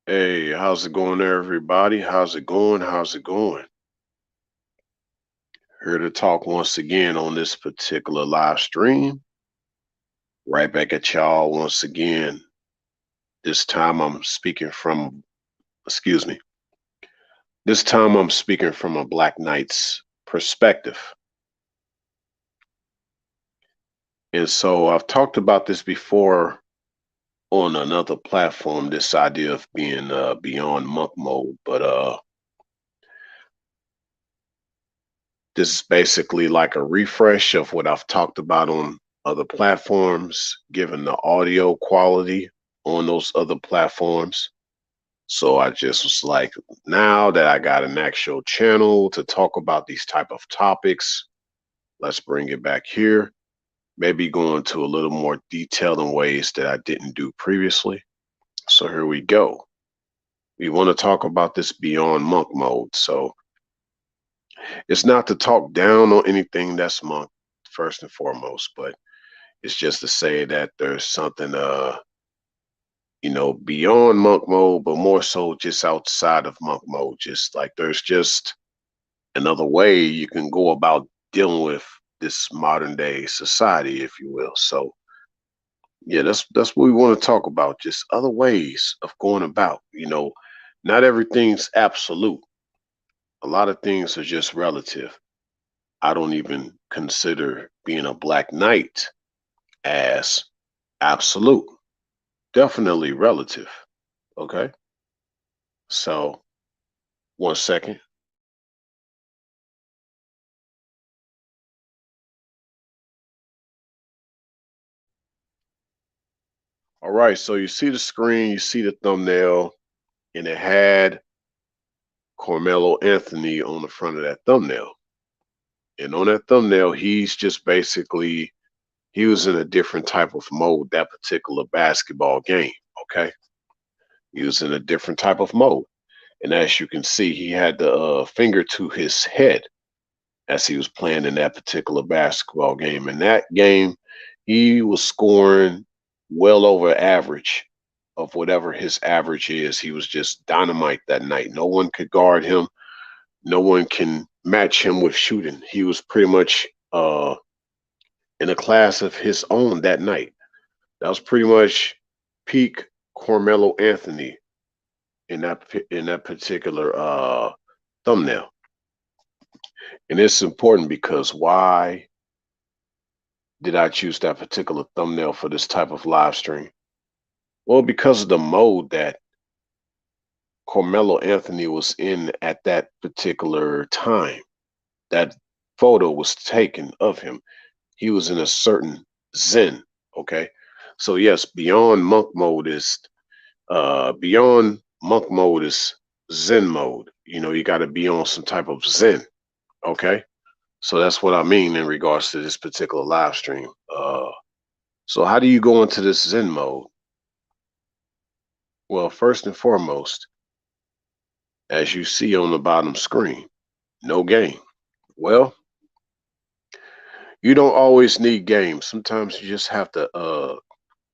Hey, how's it going there, everybody? How's it going? How's it going? Here to talk once again on this particular live stream. Right back at y'all once again. This time I'm speaking from, excuse me, this time I'm speaking from a Black Knight's perspective. And so I've talked about this before on another platform, this idea of being beyond monk mode, but this is basically like a refresh of what I've talked about on other platforms, given the audio quality on those other platforms. So I just was like, now that I got an actual channel to talk about these type of topics, let's bring it back here. Maybe go into a little more detail in ways that I didn't do previously. So here we go. We want to talk about this beyond monk mode. So it's not to talk down on anything that's monk first and foremost, but it's just to say that there's something beyond monk mode, but more so just outside of monk mode. Just like there's just another way you can go about dealing with this modern day society, if you will. So yeah, that's what we want to talk about. Just other ways of going about. Not everything's absolute. A lot of things are just relative. I don't even consider being a Black Knight as absolute. Definitely relative. Okay. So, one second. All right. So, you see the screen, you see the thumbnail, and it had Carmelo Anthony on the front of that thumbnail. And on that thumbnail, he's just basically, he was in a different type of mode that particular basketball game. Okay. He was in a different type of mode. And as you can see, he had the finger to his head as he was playing in that particular basketball game. In that game, he was scoring well over average of whatever his average is. He was just dynamite that night. No one could guard him. No one can match him with shooting. He was pretty much in a class of his own that night. That was pretty much peak Carmelo Anthony in that particular thumbnail. And it's important because why did I choose that particular thumbnail for this type of live stream? Well, because of the mode that Carmelo Anthony was in at that particular time. That photo was taken of him. He was in a certain zen. Okay. So yes, beyond monk mode is zen mode. You got to be on some type of zen. Okay. So that's what I mean in regards to this particular live stream. So how do you go into this zen mode? Well, first and foremost, as you see on the bottom screen, no game. Well, you don't always need games. Sometimes you just have to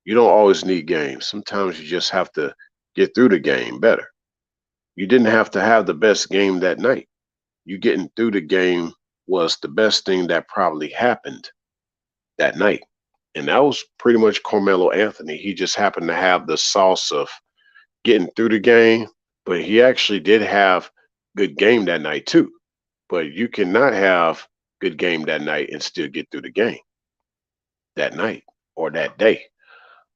you don't always need games. Sometimes you just have to get through the game better. You didn't have to have the best game that night. You getting through the game was the best thing that probably happened that night. And that was pretty much Carmelo Anthony. He just happened to have the sauce of getting through the game, but he actually did have good game that night too. But you cannot have good game that night and still get through the game that night or that day.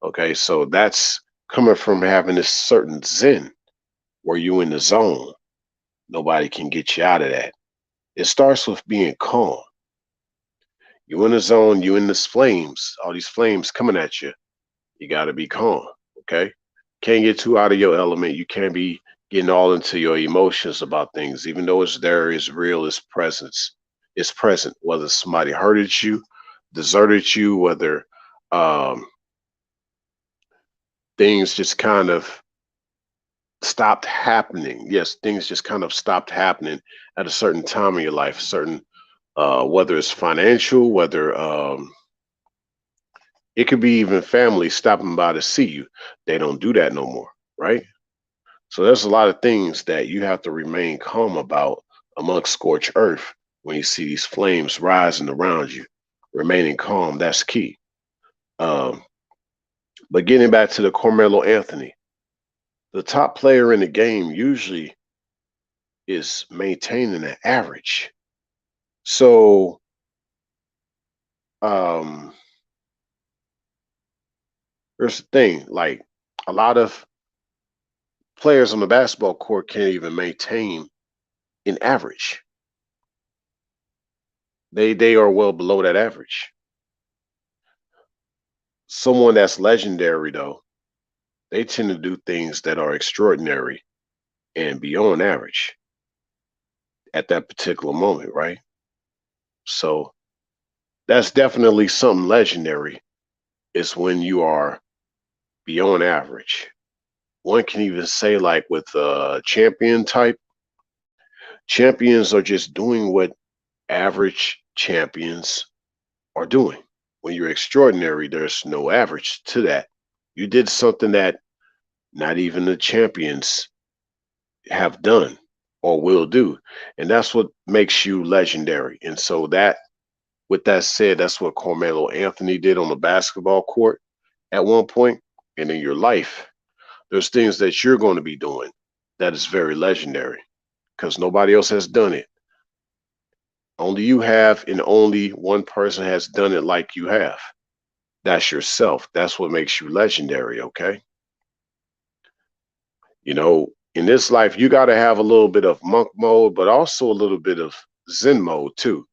Okay, so that's coming from having this certain zen where you in the zone. Nobody can get you out of that. It starts with being calm. You in the zone, you in this flames, all these flames coming at you. You got to be calm. Okay, can't get too out of your element. You can't be getting all into your emotions about things, even though it's there, it's real, it's presence. It's present, whether somebody hurted you, deserted you, whether um, things just kind of stopped happening. Yes, things just kind of stopped happening at a certain time in your life, certain whether it's financial, whether it could be even family stopping by to see you. They don't do that no more, right? So there's a lot of things that you have to remain calm about amongst scorched earth when you see these flames rising around you. Remaining calm, that's key. Um, but getting back to the Carmelo Anthony, the top player in the game usually is maintaining an average. So um, here's the thing: like a lot of players on the basketball court can't even maintain an average. They are well below that average. Someone that's legendary though, they tend to do things that are extraordinary and beyond average at that particular moment, right? So that's definitely something legendary. Is when you are beyond average. One can even say, like with champion type, champions are just doing what average champions are doing. When you're extraordinary, there's no average to that. You did something that not even the champions have done or will do. And that's what makes you legendary. And so that, with that said, that's what Carmelo Anthony did on the basketball court at one point. And in your life, there's things that you're going to be doing that is very legendary because nobody else has done it. Only you have, and only one person has done it like you have. That's yourself. That's what makes you legendary, okay? You know, in this life, you got to have a little bit of monk mode, but also a little bit of Zen mode too.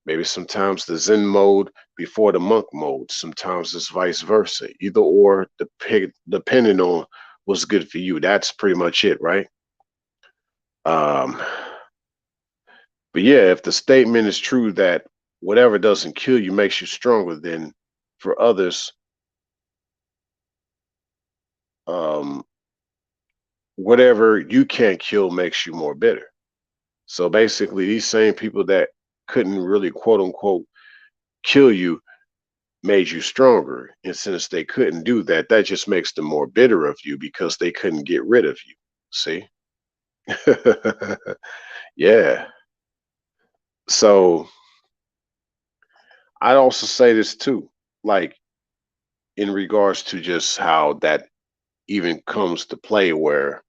Maybe sometimes the Zen mode before the monk mode. Sometimes it's vice versa. Either or, depending on what's good for you. That's pretty much it, right? Um, but yeah, if the statement is true that whatever doesn't kill you makes you stronger, then for others, um, whatever you can't kill makes you more bitter. So basically, these same people that couldn't really quote unquote kill you made you stronger. And since they couldn't do that, that just makes them more bitter of you because they couldn't get rid of you. See? Yeah. So I'd also say this too, like in regards to just how that even comes to play where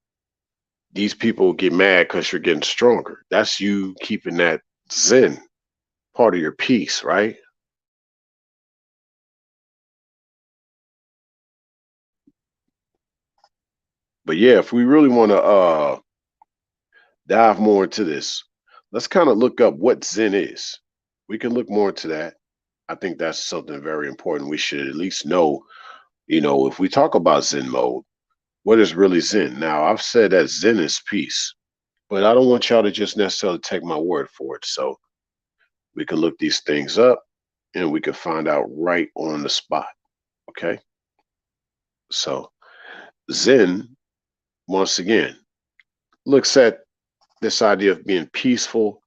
these people get mad because you're getting stronger. That's you keeping that zen part of your peace, right? But yeah, if we really want to dive more into this, let's kind of look up what zen is. We can look more into that. I think that's something very important. We should at least know, if we talk about zen mode, what is really zen? Now, I've said that zen is peace, but I don't want y'all to just necessarily take my word for it. So we can look these things up and we can find out right on the spot. Okay. So zen, once again, looks at this idea of being peaceful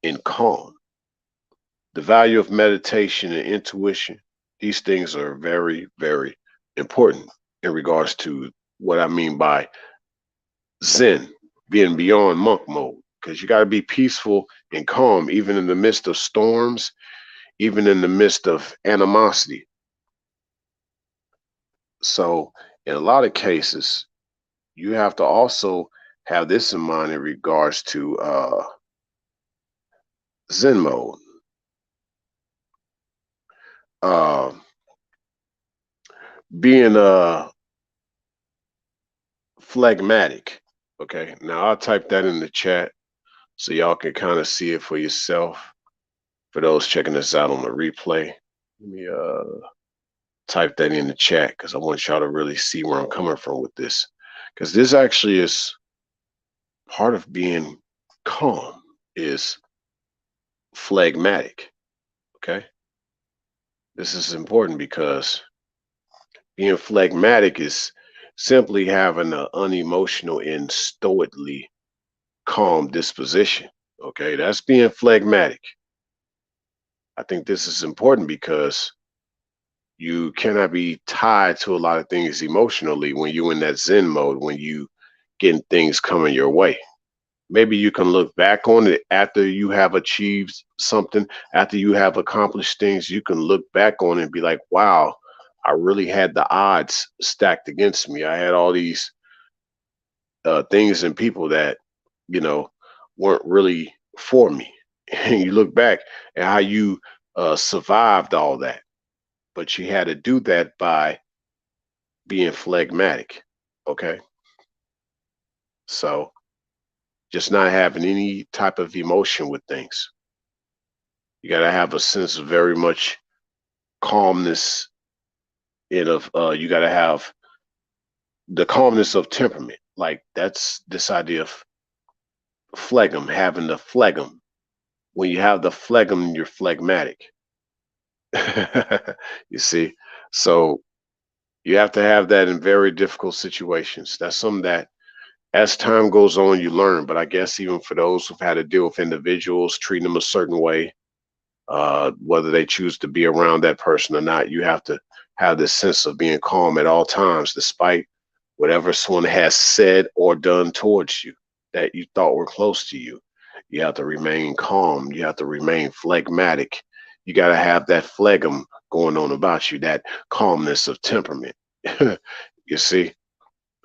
and calm. The value of meditation and intuition, these things are very, very important in regards to what I mean by zen, being beyond monk mode, because you got to be peaceful and calm, even in the midst of storms, even in the midst of animosity. So, in a lot of cases, you have to also have this in mind in regards to zen mode. Uh, being phlegmatic. Okay, now I'll type that in the chat so y'all can kind of see it for yourself. For those checking this out on the replay, let me type that in the chat because I want y'all to really see where I'm coming from with this. Because this actually is part of being calm is phlegmatic. Okay, this is important because being phlegmatic is simply having an unemotional and stoically calm disposition. Okay, that's being phlegmatic. I think this is important because you cannot be tied to a lot of things emotionally when you're in that Zen mode, when you getting things coming your way. Maybe you can look back on it after you have achieved something, after you have accomplished things. You can look back on it and be like, wow, I really had the odds stacked against me. I had all these things and people that, you know, weren't really for me. And you look back at how you survived all that. But you had to do that by being phlegmatic. Okay. So just not having any type of emotion with things. You got to have a sense of very much calmness and of you got to have the calmness of temperament. Like that's this idea of phlegm, having the phlegm. When you have the phlegm, you're phlegmatic. You see, so you have to have that in very difficult situations. That's something that as time goes on, you learn. But I guess even for those who've had to deal with individuals, treating them a certain way, whether they choose to be around that person or not, you have to have this sense of being calm at all times, despite whatever someone has said or done towards you that you thought were close to you. You have to remain calm. You have to remain phlegmatic. You got to have that phlegm going on about you, that calmness of temperament. You see?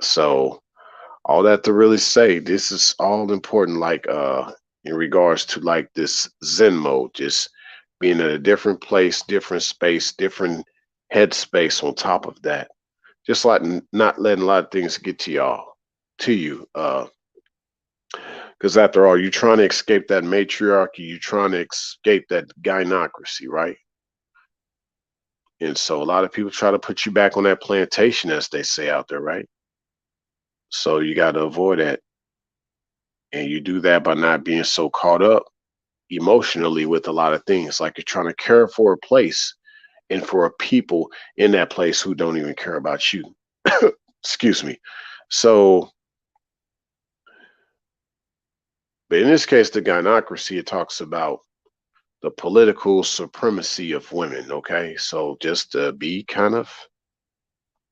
So all that to really say, this is all important, like in regards to like this Zen mode, just being in a different place, different space, different headspace on top of that. Just like not letting a lot of things get to y'all, to you. Because after all, you're trying to escape that matriarchy, you're trying to escape that gynocracy, right? And so a lot of people try to put you back on that plantation, as they say out there, right? So you got to avoid that. And you do that by not being so caught up emotionally with a lot of things. Like you're trying to care for a place and for a people in that place who don't even care about you. Excuse me. So, but in this case, the gynocracy, it talks about the political supremacy of women. Okay. So just to be kind of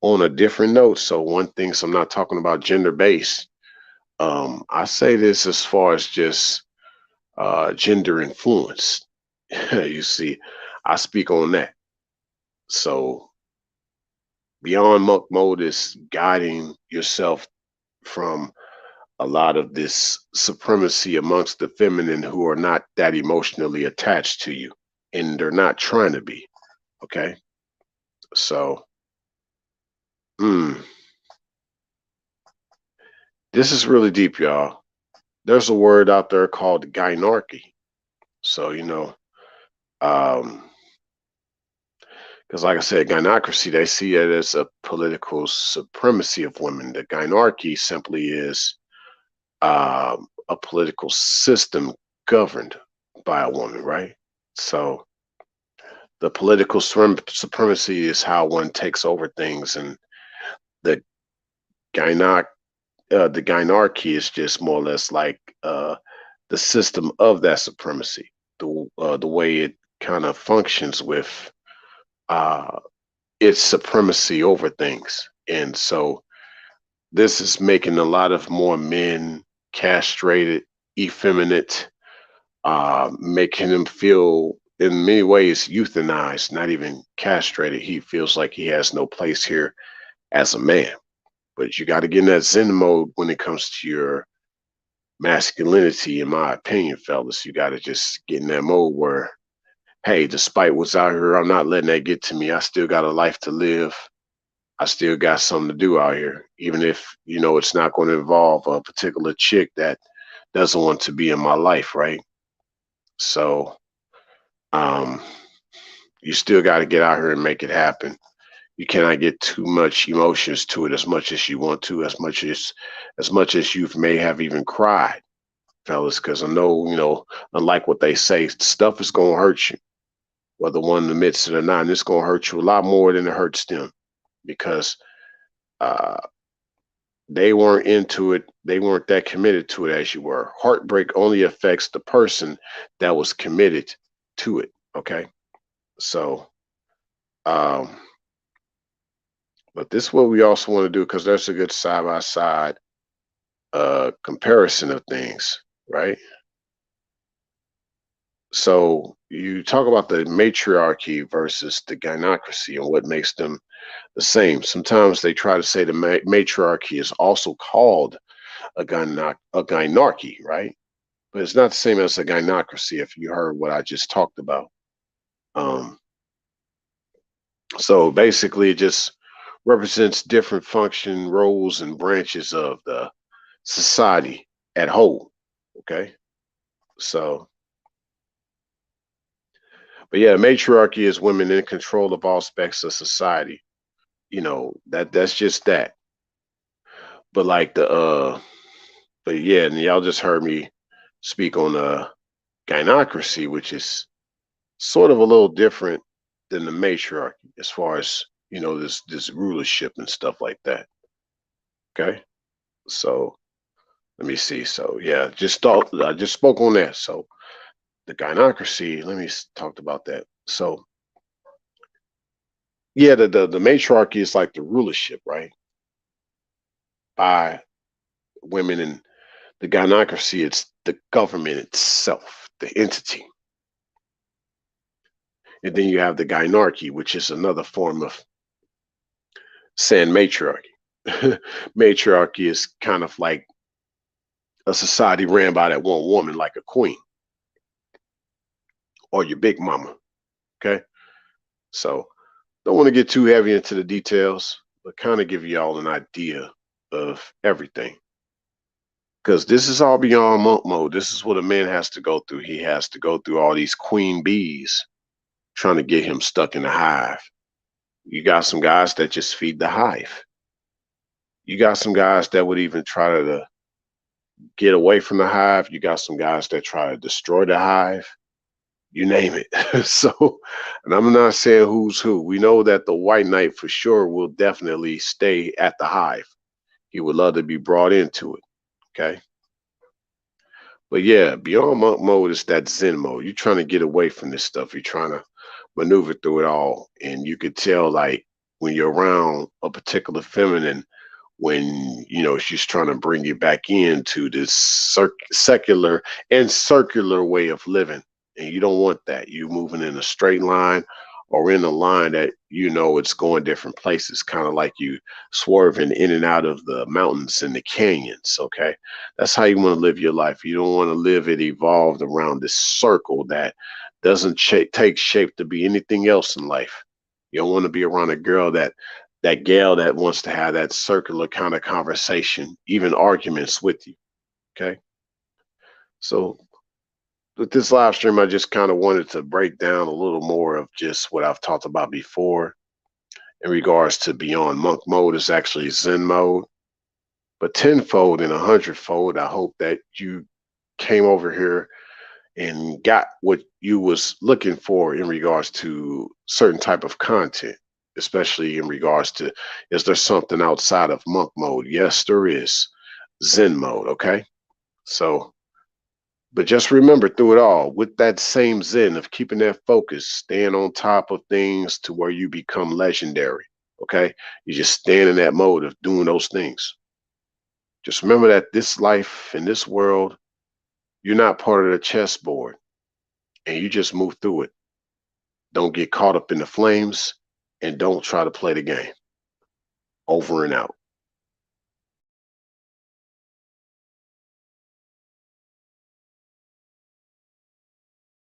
on a different note. So one thing, so I'm not talking about gender based. I say this as far as just gender influence. You see, I speak on that. So beyond monk mode is guiding yourself from a lot of this supremacy amongst the feminine who are not that emotionally attached to you, and they're not trying to be. Okay. So mm, this is really deep, y'all. There's a word out there called gynarchy. So, um, because like I said, gynocracy, they see it as a political supremacy of women. The gynarchy simply is a political system governed by a woman, right? So the political supremacy is how one takes over things, and the gynoc the gynarchy is just more or less like the system of that supremacy, the way it kind of functions with uh, its supremacy over things, and so this is making a lot of more men castrated, effeminate, making him feel in many ways euthanized, not even castrated. He feels like he has no place here as a man. But you got to get in that Zen mode when it comes to your masculinity, in my opinion, fellas. You got to just get in that mode where, hey, despite what's out here, I'm not letting that get to me. I still got a life to live. I still got something to do out here, even if, it's not going to involve a particular chick that doesn't want to be in my life, right? So, um, you still got to get out here and make it happen. You cannot get too much emotions to it as much as you want to, as much as you may have even cried, fellas, because I know, unlike what they say, stuff is gonna hurt you, whether one admits it or not, and it's gonna hurt you a lot more than it hurts them because uh they weren't into it, they weren't that committed to it as you were. Heartbreak only affects the person that was committed to it. Okay. So um but this is what we also want to do because there's a good side by side comparison of things, right? So you talk about the matriarchy versus the gynocracy and what makes them the same. Sometimes they try to say the matriarchy is also called a gynarchy, right? But it's not the same as a gynocracy. If you heard what I just talked about, um, so basically, it just represents different function, roles, and branches of the society at whole. Okay, so but yeah, matriarchy is women in control of all aspects of society. That's just that. But like but yeah, and y'all just heard me speak on gynocracy, which is sort of a little different than the matriarchy as far as this rulership and stuff like that. Okay, so let me see. So yeah, just thought I just spoke on that. So the gynocracy. Let me talk about that. So yeah, the matriarchy is like the rulership, right, by women, and the gynocracy, it's the government itself, the entity. And then you have the gynarchy, which is another form of saying matriarchy. Matriarchy is kind of like a society ran by that one woman, like a queen or your big mama. Okay, so don't want to get too heavy into the details, but kind of give you all an idea of everything. Because this is all beyond monk mode. This is what a man has to go through. He has to go through all these queen bees trying to get him stuck in the hive. You got some guys that just feed the hive. You got some guys that would even try to get away from the hive. You got some guys that try to destroy the hive. You name it. So, and I'm not saying who's who. We know that the white knight for sure will definitely stay at the hive. He would love to be brought into it. Okay. But yeah, beyond monk mode is that Zen mode. You're trying to get away from this stuff. You're trying to maneuver through it all. And you could tell, like, when you're around a particular feminine, when she's trying to bring you back into this secular and circular way of living, and you don't want that. You moving in a straight line or in a line that it's going different places, kind of like you swerving in and out of the mountains and the canyons. Okay, that's how you want to live your life. You don't want to live it evolved around this circle that doesn't take shape to be anything else in life. You don't want to be around a girl that gal that wants to have that circular kind of conversation, even arguments with you. Okay. So with this live stream, I just kind of wanted to break down a little more of just what I've talked about before in regards to beyond monk mode is actually Zen mode. But tenfold and 100-fold, I hope that you came over here and got what you was looking for in regards to certain type of content, especially in regards to, is there something outside of monk mode? Yes, there is. Zen mode. Okay, so but just remember through it all, with that same zen of keeping that focus, staying on top of things to where you become legendary. Okay, you just stand in that mode of doing those things. Just remember that this life in this world, you're not part of the chessboard, and you just move through it. Don't get caught up in the flames, and don't try to play the game. Over and out.